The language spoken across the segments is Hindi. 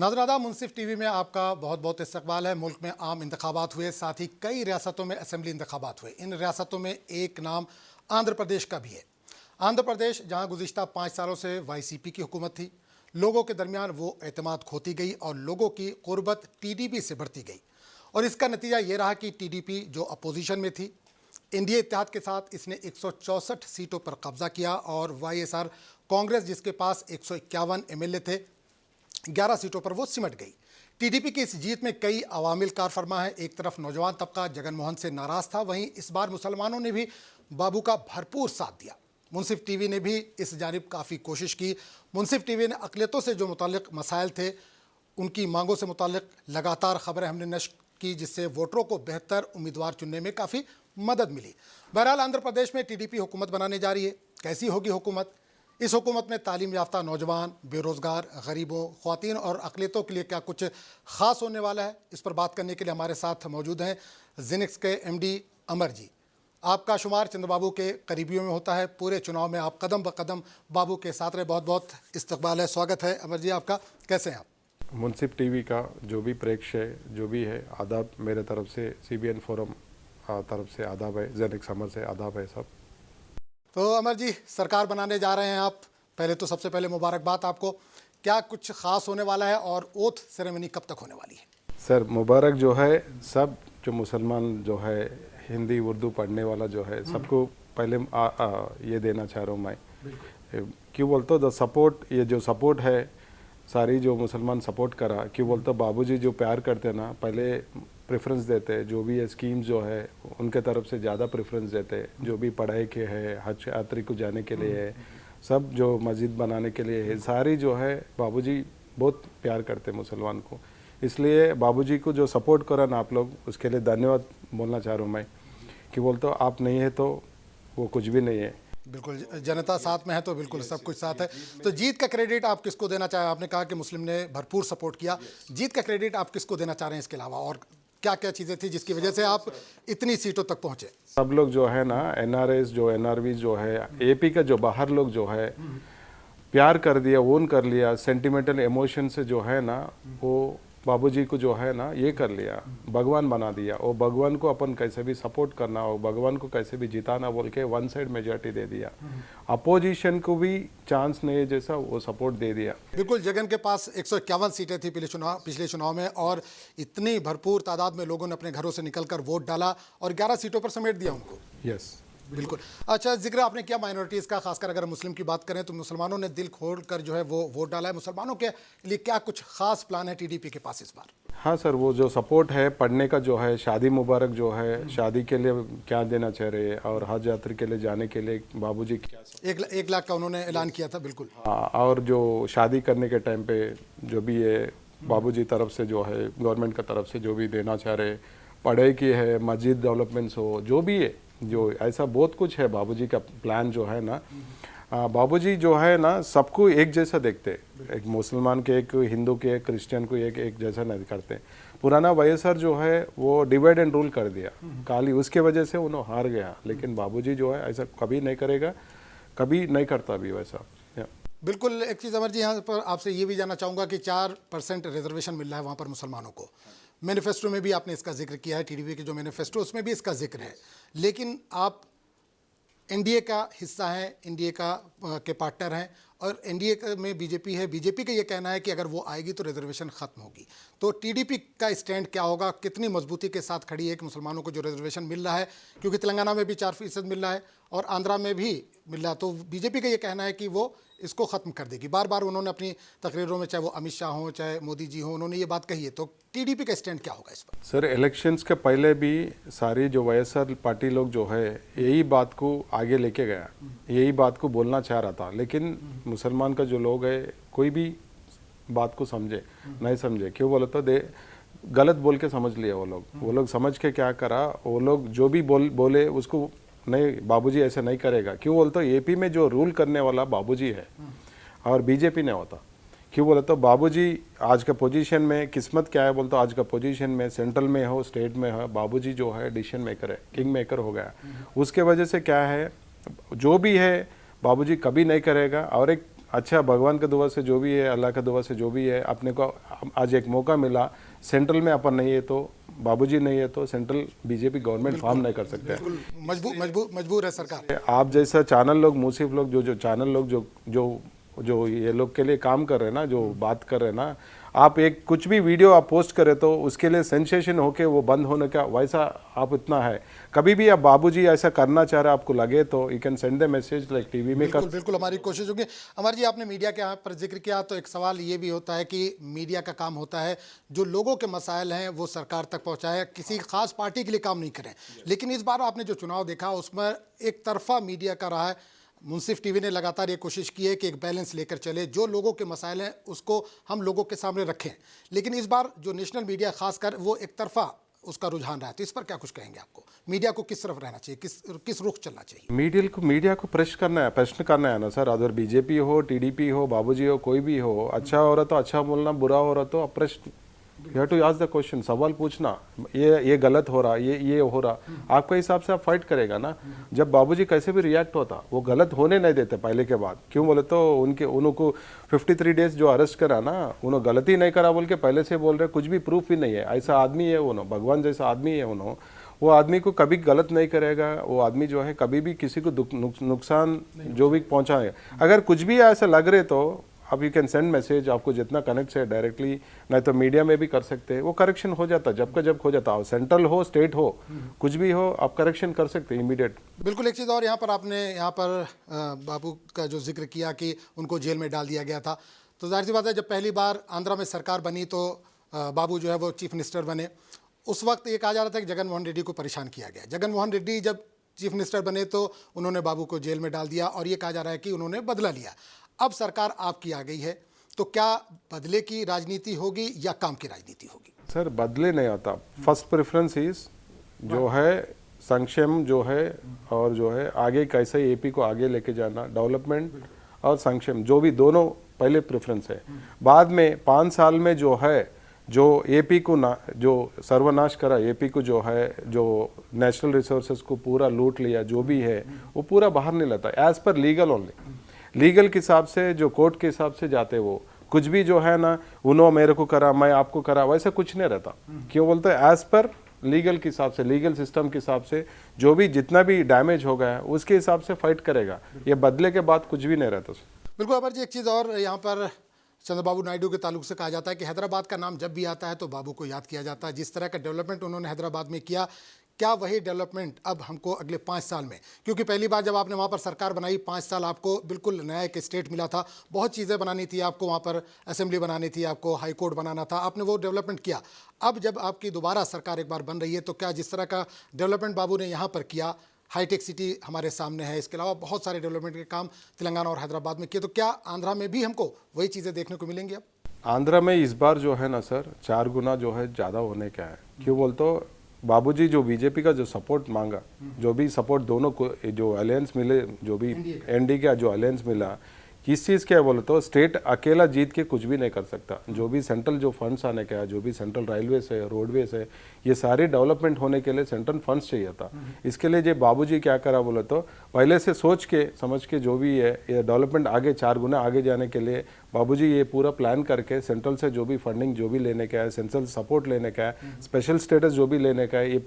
नाज़राना मुंसिफ टीवी में आपका बहुत बहुत इस्तकबाल है। मुल्क में आम इंतखाबात हुए, साथ ही कई रियासतों में असेंबली इंतखाबात हुए। इन रियासतों में एक नाम आंध्र प्रदेश का भी है। आंध्र प्रदेश जहां गुज़िश्ता 5 सालों से वाईसीपी की हुकूमत थी, लोगों के दरमियान वो एतमाद खोती गई और लोगों की क़ुर्बत टीडीपी से बढ़ती गई। और इसका नतीजा ये रहा कि टीडीपी जो अपोजिशन में थी, एनडीए इत्तेहाद के साथ इसने 164 सीटों पर कब्जा किया और वाईएसआर कांग्रेस जिसके पास 151 एमएलए थे, 11 सीटों पर वो सिमट गई। टीडीपी की इस जीत में कई अवामिल कार फरमा है। एक तरफ नौजवान तबका जगन मोहन से नाराज़ था, वहीं इस बार मुसलमानों ने भी बाबू का भरपूर साथ दिया। मुंसिफ टीवी ने भी इस जानिब काफ़ी कोशिश की। मुंसिफ टीवी ने अक़लियतों से जो मुताल्लिक़ मसाइल थे, उनकी मांगों से मुताल्लिक़ लगातार ख़बरें हमने नश्र की, जिससे वोटरों को बेहतर उम्मीदवार चुनने में काफ़ी मदद मिली। बहरहाल आंध्र प्रदेश में टीडीपी हुकूमत बनाने जा रही है। कैसी होगी हुकूमत? इस हुकूमत में तालीम याफ्ता नौजवान, बेरोज़गार, गरीबों, ख़वातीन और अक़लियतों के लिए क्या कुछ ख़ास होने वाला है? इस पर बात करने के लिए हमारे साथ मौजूद हैं जिनिक्स के एमडी अमर जी। आपका शुमार चंद्रबाबू के करीबियों में होता है। पूरे चुनाव में आप कदम ब कदम बाबू के साथ रहे। बहुत बहुत इस्तकबाल है, स्वागत है अमर जी आपका। कैसे हैं आप? मुंसिफ टीवी का जो भी प्रेक्षक जो भी है, आदाब मेरे तरफ से, सीबीएन फोरम तरफ से आदाब है, जेनिक्स अमर से आदाब है सब। तो अमर जी, सरकार बनाने जा रहे हैं आप। पहले तो सबसे पहले मुबारकबाद आपको। क्या कुछ ख़ास होने वाला है और ओथ सेरेमनी कब तक होने वाली है? सर मुबारक जो है, सब जो मुसलमान जो है हिंदी उर्दू पढ़ने वाला जो है सबको पहले ये देना चाह रहा हूँ मैं। क्यों बोलते हो सपोर्ट, ये जो सपोर्ट है सारी जो मुसलमान सपोर्ट करा, क्यों बोलते हो बाबूजी जो प्यार करते ना, पहले प्रेफरेंस देते, जो भी ये स्कीम्स जो है उनके तरफ से ज़्यादा प्रेफरेंस देते, जो भी पढ़ाई के है, हज यात्री को जाने के लिए है, सब जो मस्जिद बनाने के लिए है, सारी जो है बाबूजी बहुत प्यार करते मुसलमान को। इसलिए बाबूजी को जो सपोर्ट करा ना आप लोग, उसके लिए धन्यवाद बोलना चाह रहा हूँ मैं। कि बोलते हो आप नहीं है तो वो कुछ भी नहीं है। बिल्कुल, जनता साथ में है तो बिल्कुल सब कुछ साथ है। तो जीत का क्रेडिट आप किसको देना चाहें? आपने कहा कि मुस्लिम ने भरपूर सपोर्ट किया, जीत का क्रेडिट आप किसको देना चाह रहे हैं इसके अलावा? और क्या क्या चीज़ें थी जिसकी वजह से आप इतनी सीटों तक पहुँचे? सब लोग जो है ना, एनआरएस जो एनआरवी जो है, एपी का जो बाहर लोग जो है प्यार कर दिया, ओन कर लिया, सेंटिमेंटल इमोशन से जो है ना, वो बाबूजी को जो है ना ये कर लिया, भगवान बना दिया। और भगवान को अपन कैसे भी सपोर्ट करना हो, भगवान को कैसे भी जिताना बोल के वन साइड मेजॉरिटी दे दिया। अपोजिशन को भी चांस नहीं जैसा वो सपोर्ट दे दिया। बिल्कुल, जगन के पास 151 सीटें थी पिछले चुनाव में, और इतनी भरपूर तादाद में लोगों ने अपने घरों से निकलकर वोट डाला और 11 सीटों पर समेट दिया उनको। यस, बिल्कुल। अच्छा, जिक्र आपने किया माइनॉरिटीज़ का, खासकर अगर मुस्लिम की बात करें तो मुसलमानों ने दिल खोल कर जो है वो वोट डाला है। मुसलमानों के लिए क्या कुछ खास प्लान है टीडीपी के पास इस बार? हाँ सर, वो जो सपोर्ट है पढ़ने का जो है, शादी मुबारक जो है, शादी के लिए क्या देना चाह रहे हैं, और हज यात्री के लिए जाने के लिए बाबूजी क्या 1 लाख का उन्होंने ऐलान किया था। बिल्कुल, हाँ। और जो शादी करने के टाइम पे जो भी है बाबूजी तरफ से जो है, गवर्नमेंट का तरफ से जो भी देना चाह रहे, पढ़ाई की है, मस्जिद डेवलपमेंट्स हो, जो भी है, जो ऐसा बहुत कुछ है बाबूजी का प्लान जो है ना। बाबूजी जो है ना सबको एक जैसा देखते, एक मुसलमान के, एक हिंदू के, एक क्रिश्चियन को एक जैसा नहीं करते। पुराना वाईएसआर जो है वो डिवाइड एंड रूल कर दिया काली, उसके वजह से उन्होंने हार गया। लेकिन बाबूजी जो है ऐसा कभी नहीं करेगा, कभी नहीं करता भी वैसा। बिल्कुल। एक चीज़ अमर जी, यहाँ पर आपसे ये भी जानना चाहूँगा कि 4% रिजर्वेशन मिल रहा है वहाँ पर मुसलमानों को। मैनिफेस्टो में भी आपने इसका जिक्र किया है, टीडीपी के जो मैनिफेस्टो उसमें भी इसका जिक्र है। लेकिन आप एनडीए का हिस्सा हैं, एनडीए के पार्टनर हैं, और एनडीए में बीजेपी है। बीजेपी का ये कहना है कि अगर वो आएगी तो रिजर्वेशन ख़त्म होगी। तो टीडीपी का स्टैंड क्या होगा? कितनी मजबूती के साथ खड़ी है कि मुसलमानों को जो रिजर्वेशन मिल रहा है, क्योंकि तेलंगाना में भी 4% मिल रहा है और आंध्रा में भी मिल रहा है, तो बीजेपी का ये कहना है कि वो इसको ख़त्म कर देगी। बार बार उन्होंने अपनी तकरीरों में, चाहे वो अमित शाह हों चाहे मोदी जी हों, उन्होंने ये बात कही है। तो टीडीपी का स्टैंड क्या होगा इस पर? सर, इलेक्शंस के पहले भी सारी जो वाईएसआर पार्टी लोग जो है यही बात को आगे लेके गया, यही बात को बोलना चाह रहा था। लेकिन मुसलमान का जो लोग है कोई भी बात को समझे नहीं समझे, क्यों बोले तो गलत बोल के समझ लिया वो लोग समझ के क्या करा, वो लोग जो भी बोले उसको नहीं, बाबूजी ऐसा नहीं करेगा। क्यों बोलते हो एपी में जो रूल करने वाला बाबूजी है और बीजेपी नहीं होता। क्यों बोले तो बाबूजी आज का पोजीशन में, किस्मत क्या है बोलते, आज का पोजीशन में सेंट्रल में हो, स्टेट में हो, बाबूजी जो है डिसीजन मेकर है, किंग मेकर हो गया। उसके वजह से क्या है, जो भी है बाबूजी कभी नहीं करेगा। और एक अच्छा भगवान का दुआ से जो भी है, अल्लाह का दुआ से जो भी है, अपने को आज एक मौका मिला। सेंट्रल में अपन नहीं है तो बाबूजी नहीं है तो सेंट्रल बीजेपी गवर्नमेंट फॉर्म नहीं कर सकते। मजबूर है सरकार। आप जैसा चैनल लोग, मूसिफ लोग, जो चैनल लोग जो ये लोग के लिए काम कर रहे हैं ना, जो बात कर रहे हैं ना, आप एक कुछ भी वीडियो आप पोस्ट करें तो उसके लिए सेंसेशन होके वो बंद होने का वैसा आप इतना है। कभी भी आप बाबूजी ऐसा करना चाह रहे आपको लगे तो you can send the message like TV में। बिल्कुल हमारी कोशिश होगी। अमर जी, आपने मीडिया के यहाँ पर जिक्र किया तो एक सवाल ये भी होता है कि मीडिया का काम होता है जो लोगों के मसाइल हैं वो सरकार तक पहुँचाए, किसी खास पार्टी के लिए काम नहीं करें। लेकिन इस बार आपने जो चुनाव देखा उसमें एक तरफा मीडिया का रहा है। मुंसिफ टीवी ने लगातार ये कोशिश की है कि एक बैलेंस लेकर चले, जो लोगों के मसाइल हैं उसको हम लोगों के सामने रखें। लेकिन इस बार जो नेशनल मीडिया खासकर वो एक तरफा उसका रुझान रहा है, तो इस पर क्या कुछ कहेंगे? आपको मीडिया को किस तरफ रहना चाहिए, किस रुख चलना चाहिए? मीडिया को प्रश्न करना है ना सर। अगर बीजेपी हो, टीडीपी हो, बाबूजी हो, कोई भी हो, अच्छा हो रहा तो अच्छा बोलना, बुरा हो रहा तो प्रश्न, you have to ask the question, सवाल पूछना। ये गलत हो रहा, ये हो रहा, आपके हिसाब से आप फाइट करेगा ना। जब बाबूजी कैसे भी रिएक्ट होता, वो गलत होने नहीं देते पहले के बाद। क्यों बोले तो उनको 53 डेज जो अरेस्ट करा ना, उन्होंने गलती नहीं करा बोल के पहले से बोल रहे, कुछ भी प्रूफ ही नहीं है। ऐसा आदमी है उन्होंने, भगवान जैसा आदमी है उन्होंने। वो आदमी को कभी गलत नहीं करेगा। वो आदमी जो है कभी भी किसी को नुकसान जो भी पहुंचाए, अगर कुछ भी ऐसा लग रहे तो अब यू कैन सेंड मैसेज, आपको जितना कनेक्ट है डायरेक्टली, नहीं तो मीडिया में भी कर सकते हैं। वो करेक्शन हो जाता जब का जब हो जाता हो, सेंट्रल हो, स्टेट हो, कुछ भी हो, आप करेक्शन कर सकते हैं इमीडिएट। बिल्कुल। एक चीज़ और, यहाँ पर आपने बाबू का जो जिक्र किया कि उनको जेल में डाल दिया गया था, तो जाहिर सी बात है जब पहली बार आंध्रा में सरकार बनी तो बाबू जो है वो चीफ मिनिस्टर बने। उस वक्त ये कहा जा रहा था कि जगन मोहन रेड्डी को परेशान किया गया। जगन मोहन रेड्डी जब चीफ मिनिस्टर बने तो उन्होंने बाबू को जेल में डाल दिया और ये कहा जा रहा है कि उन्होंने बदला लिया। अब सरकार आपकी आ गई है, तो क्या बदले की राजनीति होगी या काम की राजनीति होगी? सर बदले नहीं आता। फर्स्ट प्रेफरेंस इज जो है संक्षेम जो है, और जो है आगे कैसे एपी को आगे लेके जाना, डेवलपमेंट और संक्षेम जो भी दोनों पहले प्रेफरेंस है। बाद में 5 साल में जो है जो एपी को जो सर्वनाश करा, एपी को जो है जो नेशनल रिसोर्सेज को पूरा लूट लिया, जो भी है वो पूरा बाहर नहीं लाता। As per legal only, legal के हिसाब से, जो कोर्ट के हिसाब से जाते, वो कुछ भी जो है ना, उन्होंने मेरे को करा, मैं आपको करा, वैसा कुछ नहीं रहता। क्यों बोलते हैं? एज पर लीगल के हिसाब से, लीगल सिस्टम के हिसाब से जो भी जितना भी डैमेज हो गया उसके हिसाब से फाइट करेगा। ये बदले के बाद कुछ भी नहीं रहता। बिल्कुल अमर जी, एक चीज़ और यहाँ पर चंद्रबाबू नायडू के ताल्लुक से कहा जाता है कि हैदराबाद का नाम जब भी आता है तो बाबू को याद किया जाता है। जिस तरह का डेवलपमेंट उन्होंने हैदराबाद में किया, क्या वही डेवलपमेंट अब हमको अगले 5 साल में, क्योंकि पहली बार जब आपने वहाँ पर सरकार बनाई 5 साल आपको बिल्कुल नया एक स्टेट मिला था, बहुत चीज़ें बनानी थी आपको, वहाँ पर असेंबली बनानी थी आपको, हाई कोर्ट बनाना था, आपने वो डेवलपमेंट किया। अब जब आपकी दोबारा सरकार एक बार बन रही है तो क्या जिस तरह का डेवलपमेंट बाबू ने यहाँ पर किया, हाईटेक सिटी हमारे सामने है, इसके अलावा बहुत सारे डेवलपमेंट के काम तेलंगाना और हैदराबाद में किए, तो क्या आंध्रा में भी हमको वही चीज़ें देखने को मिलेंगी? अब आंध्रा में इस बार जो है ना सर 4 गुना जो है ज़्यादा होने का है। क्यों बोलते हो? बाबूजी जो बीजेपी का जो सपोर्ट मांगा, जो भी सपोर्ट दोनों को जो अलायंस मिले, जो भी एनडी का जो अलायंस मिला, किस चीज़ क्या बोले तो स्टेट अकेला जीत के कुछ भी नहीं कर सकता। जो भी सेंट्रल जो फंड्स आने का है, जो भी सेंट्रल रेलवेज है, रोडवेज है, ये सारे डेवलपमेंट होने के लिए सेंट्रल फंड्स चाहिए था। इसके लिए जो बाबूजी क्या करा बोले तो पहले से सोच के समझ के जो भी है ये डेवलपमेंट आगे 4 गुना आगे जाने के लिए बाबूजी ये पूरा प्लान करके सेंट्रल से जो भी फंडिंग जो भी लेने का है, सेंट्रल सपोर्ट लेने का है, स्पेशल स्टेटस जो भी लेने का है, ये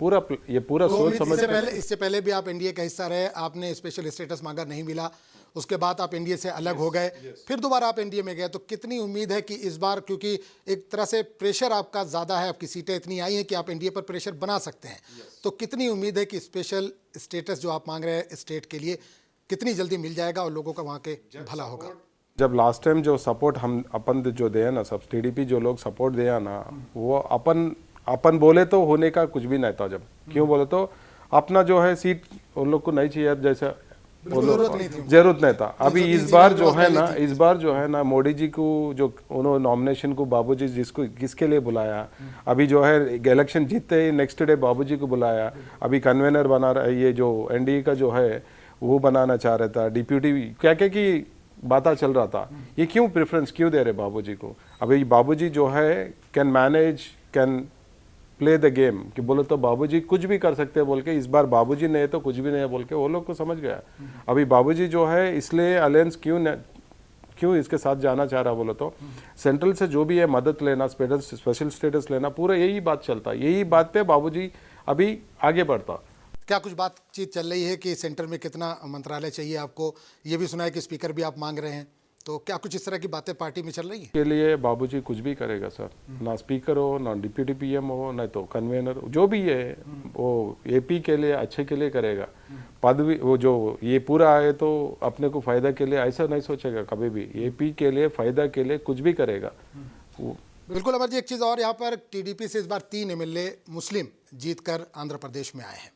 पूरा सोच समझ। इससे पहले भी आप एनडीए का हिस्सा रहे, आपने स्पेशल स्टेटस मांगा, नहीं मिला, उसके बाद आप एनडीए से अलग हो गए, फिर दोबारा आप एनडीए में गए, तो कितनी उम्मीद है कि इस बार, क्योंकि एक तरह से प्रेशर आपका ज़्यादा है, आपकी सीटें इतनी आई हैं कि आप एनडीए पर प्रेशर बना सकते हैं, तो कितनी उम्मीद है कि स्पेशल स्टेटस जो आप मांग रहे हैं स्टेट के लिए कितनी जल्दी मिल जाएगा और लोगों का वहाँ के भला होगा? जब लास्ट टाइम जो सपोर्ट हम अपन जो दिया ना, सब टीडीपी जो लोग सपोर्ट दिया ना, वो अपन बोले तो होने का कुछ भी नहीं था। जब क्यों बोले तो अपना जो है सीट उन लोग को नहीं चाहिए, जैसा जरूरत नहीं था। अभी इस बार जो है ना मोदी जी को जो उन्होंने नॉमिनेशन को बाबूजी जिसको किसके लिए बुलाया, अभी जो है इलेक्शन जीतते ही नेक्स्ट डे बाबूजी को बुलाया, अभी कन्वेनर बना रहा है, ये जो एनडीए का जो है वो बनाना चाह रहा था, डिप्यूटी क्या क्या की बात चल रहा था। ये क्यों प्रेफरेंस क्यों दे रहे बाबूजी को? अभी बाबूजी जो है can manage, can play the game, कि बोले तो बाबूजी कुछ भी कर सकते हैं बोल के, इस बार बाबूजी नहीं तो कुछ भी नहीं है बोल के वो लोग को समझ गया। अभी बाबूजी जो है इसलिए अलायंस क्यों इसके साथ जाना चाह रहा बोलो तो सेंट्रल से जो भी है मदद लेना, स्पेशल स्टेटस लेना, पूरा यही बात चलता, यही बात पे बाबूजी अभी आगे बढ़ता। क्या कुछ बातचीत चल रही है कि सेंटर में कितना मंत्रालय चाहिए आपको? ये भी सुना है कि स्पीकर भी आप मांग रहे हैं, तो क्या कुछ इस तरह की बातें पार्टी में चल रही है? के लिए बाबूजी कुछ भी करेगा सर, ना स्पीकर हो, ना डिप्टी पीएम हो, ना तो कन्वेनर, जो भी है वो एपी के लिए अच्छे के लिए करेगा। पदवी वो जो ये पूरा आए तो अपने को फायदा के लिए ऐसा नहीं सोचेगा कभी भी, एपी के लिए फायदा के लिए कुछ भी करेगा वो। बिल्कुल अमर जी, एक चीज़ और, यहाँ पर टीडीपी से इस बार 3 एमएलए मुस्लिम जीतकर आंध्र प्रदेश में आए हैं,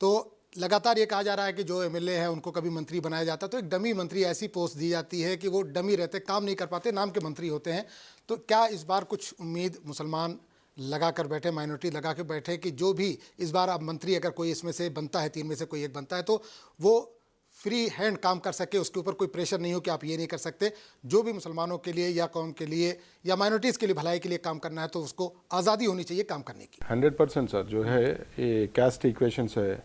तो लगातार ये कहा जा रहा है कि जो एमएलए हैं उनको कभी मंत्री बनाया जाता है तो एक डमी मंत्री ऐसी पोस्ट दी जाती है कि वो डमी रहते, काम नहीं कर पाते, नाम के मंत्री होते हैं। तो क्या इस बार कुछ उम्मीद मुसलमान लगा कर बैठे, माइनॉरिटी लगा के बैठे कि जो भी इस बार अब मंत्री अगर कोई इसमें से बनता है, 3 में से कोई एक बनता है, तो वो फ्री हैंड काम कर सके, उसके ऊपर कोई प्रेशर नहीं हो कि आप ये नहीं कर सकते, जो भी मुसलमानों के लिए या कौम के लिए या माइनॉरिटीज़ के लिए भलाई के लिए काम करना है तो उसको आज़ादी होनी चाहिए काम करने की? 100% सर, जो है ये कास्ट इक्वेशंस है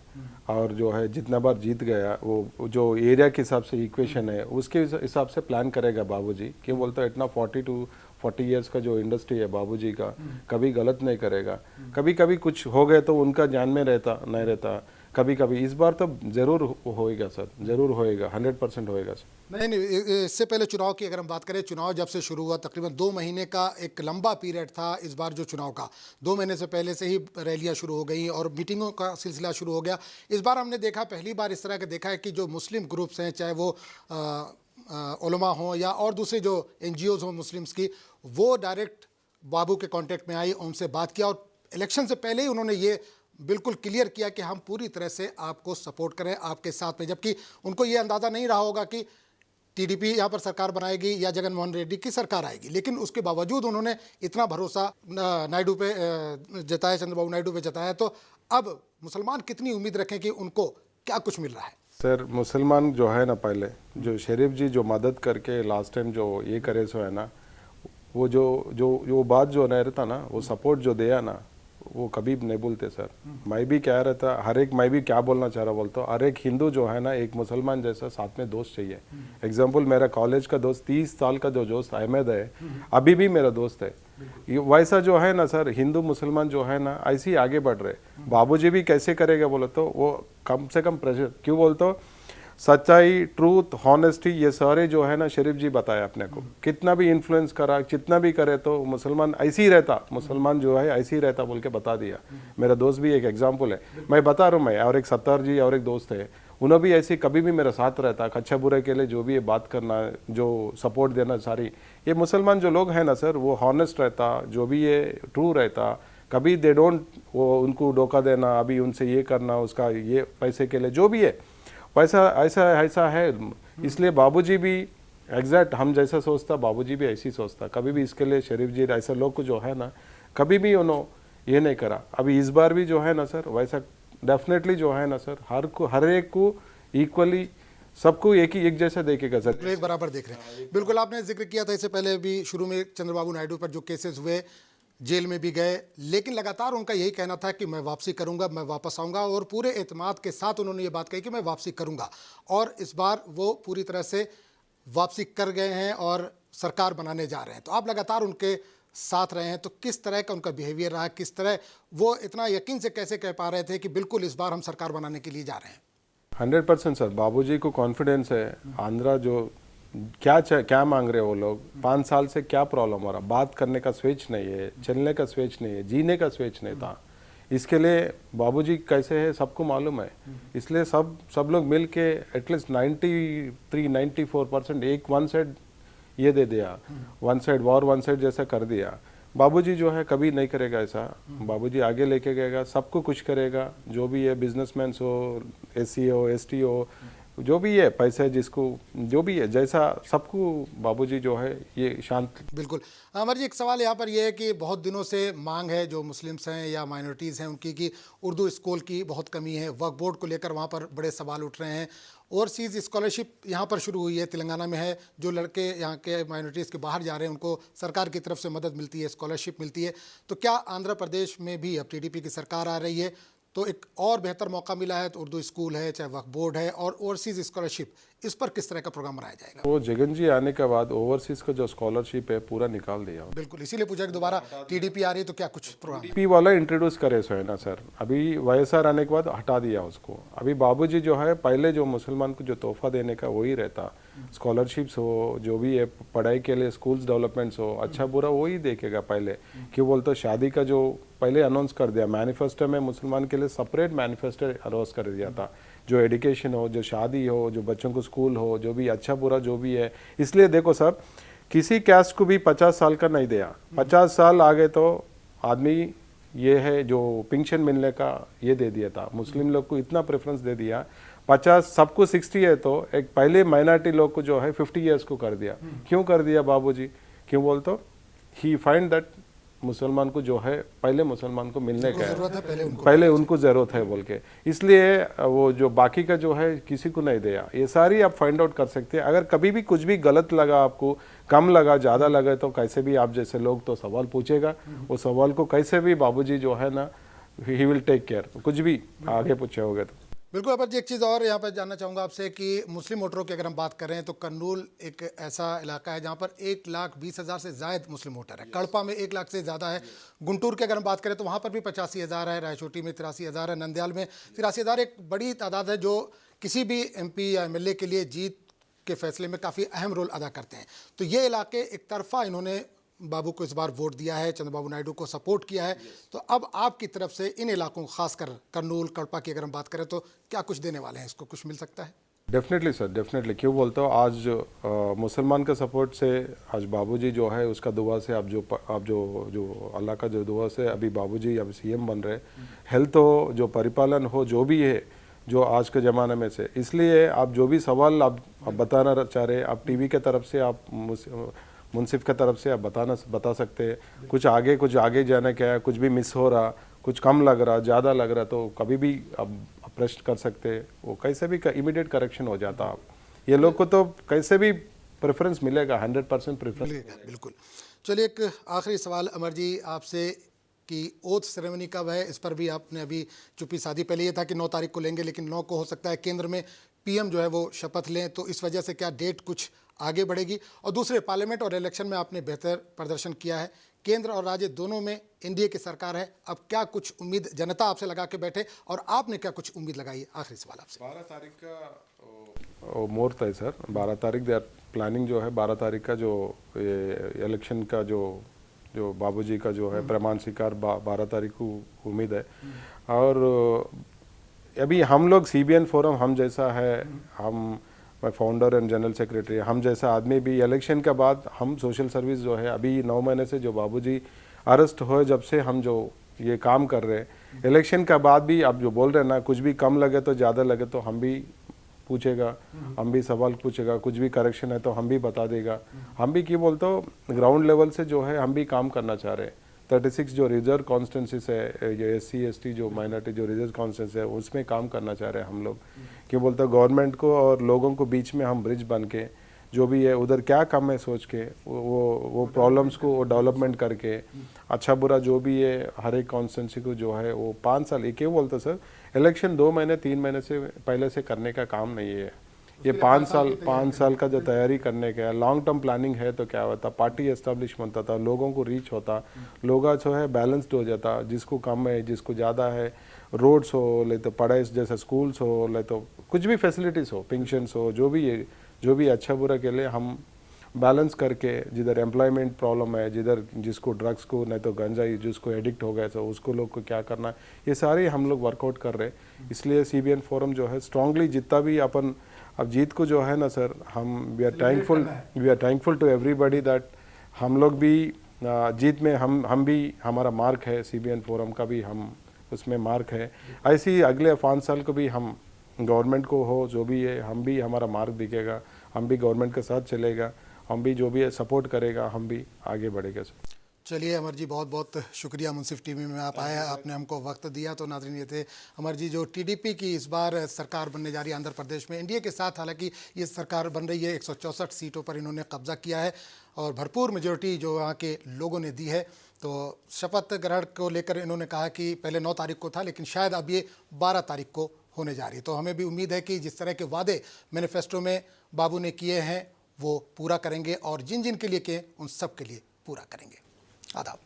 और जो है जितना बार जीत गया वो जो एरिया के हिसाब से इक्वेशन है उसके हिसाब से प्लान करेगा बाबूजी। क्यों बोलता है, इतना 40 ईयर्स का जो इंडस्ट्री है बाबूजी का, कभी गलत नहीं करेगा। कभी कभी कुछ हो गए तो उनका जान में रहता नहीं रहता, कभी कभी। इस बार तो जरूर होएगा सर, जरूर होएगा, 100% होएगा सर। नहीं, इससे पहले चुनाव की अगर हम बात करें, चुनाव जब से शुरू हुआ तकरीबन 2 महीने का एक लंबा पीरियड था इस बार जो चुनाव का, 2 महीने से पहले से ही रैलियां शुरू हो गई और मीटिंगों का सिलसिला शुरू हो गया। इस बार हमने देखा, पहली बार इस तरह का देखा है कि जो मुस्लिम ग्रुप्स हैं, चाहे वो उलमा हों या और दूसरे जो NGOs हों मुस्लिम्स की, वो डायरेक्ट बाबू के कांटेक्ट में आई, उनसे बात किया और इलेक्शन से पहले ही उन्होंने ये बिल्कुल क्लियर किया कि हम पूरी तरह से आपको सपोर्ट करें, आपके साथ में। जबकि उनको ये अंदाज़ा नहीं रहा होगा कि टीडीपी यहाँ पर सरकार बनाएगी या जगन मोहन रेड्डी की सरकार आएगी, लेकिन उसके बावजूद उन्होंने इतना भरोसा नायडू पे जताया, चंद्रबाबू नायडू पे जताया। तो अब मुसलमान कितनी उम्मीद रखें कि उनको क्या कुछ मिल रहा है? सर मुसलमान जो है ना, पहले जो शरीफ जी जो मदद करके लास्ट टाइम जो ये करे सो है ना, वो जो बात जो नहीं रहता ना, वो सपोर्ट जो दिया ना, वो कभी नहीं बोलते सर। मैं भी क्या रहता, मैं भी क्या बोलना चाह रहा बोलता हूँ, हर एक हिंदू जो है ना एक मुसलमान जैसा साथ में दोस्त चाहिए। एग्जाम्पल, मेरा कॉलेज का दोस्त 30 साल का जो दोस्त अहमद है, अभी भी मेरा दोस्त है। वैसा जो है ना सर, हिंदू मुसलमान जो है ना ऐसे ही आगे बढ़ रहे। बाबूजी भी कैसे करेगा बोलो तो, वो कम से कम प्रेशर, क्यों बोलते हो, सच्चाई, ट्रूथ, हॉनेस्टी, ये सारे जो है ना शरीफ जी बताया अपने को। कितना भी इन्फ्लुएंस करा, जितना भी करे तो मुसलमान ऐसे ही रहता, मुसलमान जो है ऐसे ही रहता बोल के बता दिया। मेरा दोस्त भी एक एग्जांपल है, मैं बता रहा हूँ। मैं और एक 70 जी और एक दोस्त है, उन्होंने भी ऐसे कभी भी मेरे साथ रहता, अच्छा बुरे के लिए जो भी ये बात करना, जो सपोर्ट देना, सारी ये मुसलमान जो लोग हैं ना सर, वो हॉनेस्ट रहता, जो भी ये ट्रू रहता। कभी दे डोंट वो उनको धोखा देना, अभी उनसे ये करना, उसका ये पैसे के लिए जो भी है वैसा ऐसा है। इसलिए बाबूजी भी एग्जैक्ट हम जैसा सोचता, बाबूजी भी ऐसी सोचता। कभी भी इसके लिए शरीफ जी ऐसे लोग को जो है ना, कभी भी उन्होंने ये नहीं करा। अभी इस बार भी जो है ना सर, वैसा डेफिनेटली जो है ना सर, हर एक को इक्वली, सबको एक जैसा देखेगा सर, एक बराबर देख रहे हैं। बिल्कुल, आपने जिक्र किया था इससे पहले भी, शुरू में चंद्रबाबू नायडू पर जो केसेस हुए, जेल में भी गए, लेकिन लगातार उनका यही कहना था कि मैं वापसी करूंगा, मैं वापस आऊंगा, और पूरे एतमाद के साथ उन्होंने ये बात कही कि मैं वापसी करूंगा। और इस बार वो पूरी तरह से वापसी कर गए हैं और सरकार बनाने जा रहे हैं। तो आप लगातार उनके साथ रहे हैं, तो किस तरह का उनका बिहेवियर रहा, किस तरह वो इतना यकीन से कैसे कह पा रहे थे कि बिल्कुल इस बार हम सरकार बनाने के लिए जा रहे हैं? 100% सर, बाबूजी को कॉन्फिडेंस है। आंध्रा जो क्या मांग रहे वो लोग, 5 साल से क्या प्रॉब्लम हो रहा, बात करने का स्वेच नहीं है, चलने का स्वेच नहीं है, जीने का स्वेच नहीं था। इसके लिए बाबूजी कैसे है सबको मालूम है। इसलिए सब लोग मिल के एटलीस्ट 93-94% एक वन साइड ये दे दिया, one side war, one side जैसा कर दिया। बाबूजी जो है कभी नहीं करेगा ऐसा। बाबूजी आगे लेके गएगा, सबको कुछ करेगा, जो भी है, बिजनेसमैन हो, SC हो, ST हो, जो भी है, पैसे जिसको जो भी है, जैसा सबको बाबूजी जो है ये शांत। बिल्कुल। अमर जी, एक सवाल यहाँ पर यह है कि बहुत दिनों से मांग है जो मुस्लिम्स हैं या माइनॉरिटीज़ हैं उनकी, कि उर्दू स्कूल की बहुत कमी है। वक्फ बोर्ड को लेकर वहाँ पर बड़े सवाल उठ रहे हैं। ओवरसीज़ स्कॉलरशिप यहाँ पर शुरू हुई है, तेलंगाना में है। जो लड़के यहाँ के माइनॉरिटीज़ के बाहर जा रहे हैं उनको सरकार की तरफ से मदद मिलती है, स्कॉलरशिप मिलती है। तो क्या आंध्र प्रदेश में भी अब TDP की सरकार आ रही है तो एक और बेहतर मौका मिला है, तो उर्दू स्कूल है, चाहे वक्फ बोर्ड है और ओवरसीज़ स्कॉलरशिप, इस पर किस तरह का प्रोग्राम बनाया जाएगा? वो जगन जी आने के बाद ओवरसीज का जो स्कॉलरशिप है पूरा निकाल दिया। बिल्कुल, इसीलिए पूछा कि दोबारा टीडीपी आ रही है तो क्या कुछ प्रोग्राम? पी वाला इंट्रोड्यूस करे सो है ना सर, अभी वाईएसआर आने के बाद हटा दिया उसको। अभी बाबूजी जो है पहले जो मुसलमान को जो तोहफा देने का वही रहता, स्कॉलरशिप्स हो जो भी है पढ़ाई के लिए स्कूल्स डेवलपमेंट्स हो अच्छा बुरा वही देखेगा पहले। क्यों बोलते शादी का जो पहले अनाउंस कर दिया मैनिफेस्टो में, मुसलमान के लिए सेपरेट मैनिफेस्टो अनाउंस कर दिया था, जो एजुकेशन हो, जो शादी हो, जो बच्चों को स्कूल हो, जो भी अच्छा बुरा जो भी है। इसलिए देखो साहब, किसी कैस्ट को भी 50 साल का नहीं दिया, 50 साल आ गए तो आदमी ये है जो पेंशन मिलने का ये दे दिया था। मुस्लिम लोग को इतना प्रेफरेंस दे दिया, 50 सबको 60 है तो एक पहले माइनॉरिटी लोग को जो है 50 ईयर्स को कर दिया। क्यों कर दिया बाबूजी? क्यों बोलते ही फाइंड दैट मुसलमान को जो है पहले मुसलमान को मिलने का है, पहले उनको जरूरत है बोल के, इसलिए वो जो बाकी का जो है किसी को नहीं दिया। ये सारी आप फाइंड आउट कर सकते हैं। अगर कभी भी कुछ भी गलत लगा आपको, कम लगा ज़्यादा लगा, तो कैसे भी आप जैसे लोग तो सवाल पूछेगा, वो सवाल को कैसे भी बाबूजी जो है ना ही विल टेक केयर, कुछ भी आगे पूछे होगे तो। बिल्कुल। अपर जी एक चीज़ और यहाँ पर जानना चाहूँगा आपसे कि मुस्लिम वोटरों की अगर हम बात करें तो कर्नूल एक ऐसा इलाका है जहाँ पर 1,20,000 से ज़ायद मुस्लिम वोटर है। कड़पा में 1 लाख से ज़्यादा है। गुंटूर की अगर हम बात करें तो वहाँ पर भी 85,000 है। रायचोटी में 83,000 है। नंदयाल में 83,000। एक बड़ी तादाद है जो किसी भी MP या MLA के लिए जीत के फैसले में काफ़ी अहम रोल अदा करते हैं। तो ये इलाके एक तरफा इन्होंने बाबू को इस बार वोट दिया है, चंद्रबाबू नायडू को सपोर्ट किया है। तो अब आपकी तरफ से इन इलाकों, खासकर कर्नूल कड़पा की अगर हम बात करें तो क्या कुछ देने वाले हैं? इसको कुछ मिल सकता है? Definitely sir, definitely. क्यों बोलते हो, आज मुसलमान का सपोर्ट से आज बाबूजी जो है उसका दुआ से आप जो अल्लाह का जो दुआ से अभी बाबूजी अब CM बन रहे, हेल्थ हो, जो परिपालन हो, जो भी है जो आज के ज़माने में से, इसलिए आप जो भी सवाल आप बताना चाह रहे, आप TV के तरफ से, आप मुनसिफ की तरफ से आप बता सकते हैं। कुछ आगे जाने का है, कुछ भी मिस हो रहा, कुछ कम लग रहा, ज़्यादा लग रहा, तो कभी भी आप प्रश्न कर सकते हैं, वो कैसे भी इमीडिएट करेक्शन हो जाता। आप ये लोग को तो कैसे भी प्रेफरेंस मिलेगा, 100% प्रेफरेंस। बिल्कुल। चलिए एक आखिरी सवाल अमर जी आपसे कि ओथ सेरेमनी कब है? इस पर भी आपने अभी चुप्पी साधी। पहले ये था कि 9 तारीख को लेंगे, लेकिन 9 को हो सकता है केंद्र में PM जो है वो शपथ लें, तो इस वजह से क्या डेट कुछ आगे बढ़ेगी? और दूसरे, पार्लियामेंट और इलेक्शन में आपने बेहतर प्रदर्शन किया है, केंद्र और राज्य दोनों में NDA की सरकार है, अब क्या कुछ उम्मीद जनता आपसे लगा के बैठे और आपने क्या कुछ उम्मीद लगाई है? आखिरी सवाल आपसे। 12 तारीख का मुहूर्त है सर, 12 तारीख दे प्लानिंग जो है, 12 तारीख का जो इलेक्शन का जो बाबूजी का जो है प्रमाण स्वीकार 12 तारीख को उम्मीद है। और अभी हम लोग CBN फोरम, हम जैसा है, हम मैं फाउंडर एंड जनरल सेक्रेटरी, हम जैसा आदमी भी इलेक्शन के बाद हम सोशल सर्विस जो है, अभी 9 महीने से जो बाबूजी अरेस्ट हुए जब से हम जो ये काम कर रहे हैं, इलेक्शन के बाद भी आप जो बोल रहे हैं ना, कुछ भी कम लगे तो ज़्यादा लगे तो हम भी पूछेगा, हम भी सवाल पूछेगा, कुछ भी करेक्शन है तो हम भी बता देगा। हम भी क्यों बोलते हो, ग्राउंड लेवल से जो है हम भी काम करना चाह रहे हैं। 36 जो रिजर्व कॉन्स्टेंसीज है, जो SC ST जो माइनॉरिटी जो रिजर्व कॉन्स्टेंसी है, उसमें काम करना चाह रहे हैं हम लोग। क्यों बोलते हैं, गवर्नमेंट को और लोगों को बीच में हम ब्रिज बन के जो भी है उधर क्या कम है सोच के वो प्रॉब्लम्स को वो डेवलपमेंट करके अच्छा बुरा जो भी है हर एक कॉन्स्टेंसी को जो है वो 5 साल, ये क्यों बोलते सर, इलेक्शन 2 महीने 3 महीने से पहले से करने का काम नहीं है। ये 5 साल का जो तैयारी करने का है, लॉन्ग टर्म प्लानिंग है, तो क्या होता, पार्टी एस्टेब्लिशमेंट होता, लोगों को रीच होता, लोग जो है बैलेंस्ड हो जाता, जिसको कम है जिसको ज़्यादा है, रोड्स हो ले तो पढ़ाई जैसे स्कूल्स हो ले तो कुछ भी फैसिलिटीज़ हो, पेंशन्स हो, जो भी अच्छा बुरा के लिए हम बैलेंस करके, जिधर एम्प्लॉयमेंट प्रॉब्लम है, जिधर जिसको ड्रग्स को नहीं तो गंजाई जिसको एडिक्ट हो गए तो उसको लोग को क्या करना है, ये सारे हम लोग वर्कआउट कर रहे हैं। इसलिए CBN फोरम जो है स्ट्रांगली जितना भी अपन अब जीत को जो है ना सर, हम we are thankful to everybody that हम लोग भी जीत में हम भी हमारा मार्क है, CBN फोरम का भी हम उसमें मार्क है। ऐसे ही अगले 5 साल को भी हम गवर्नमेंट को हो जो भी है, हम भी हमारा मार्क दिखेगा, हम भी गवर्नमेंट के साथ चलेगा, हम भी जो भी है सपोर्ट करेगा, हम भी आगे बढ़ेगा सर। चलिए अमर जी, बहुत बहुत शुक्रिया मुनसिफ TV में आप आए, आपने हमको वक्त दिया। तो नाज़रीन, ये थे अमर जी जो TDP की इस बार सरकार बनने जा रही है आंध्र प्रदेश में NDA के साथ। हालांकि ये सरकार बन रही है, 164 सीटों पर इन्होंने कब्जा किया है और भरपूर मेजोरिटी जो वहाँ के लोगों ने दी है। तो शपथ ग्रहण को लेकर इन्होंने कहा कि पहले 9 तारीख को था, लेकिन शायद अब ये 12 तारीख को होने जा रही है। तो हमें भी उम्मीद है कि जिस तरह के वादे मैनिफेस्टो में बाबू ने किए हैं वो पूरा करेंगे और जिन जिन के लिए किए उन सब के लिए पूरा करेंगे। आदाब।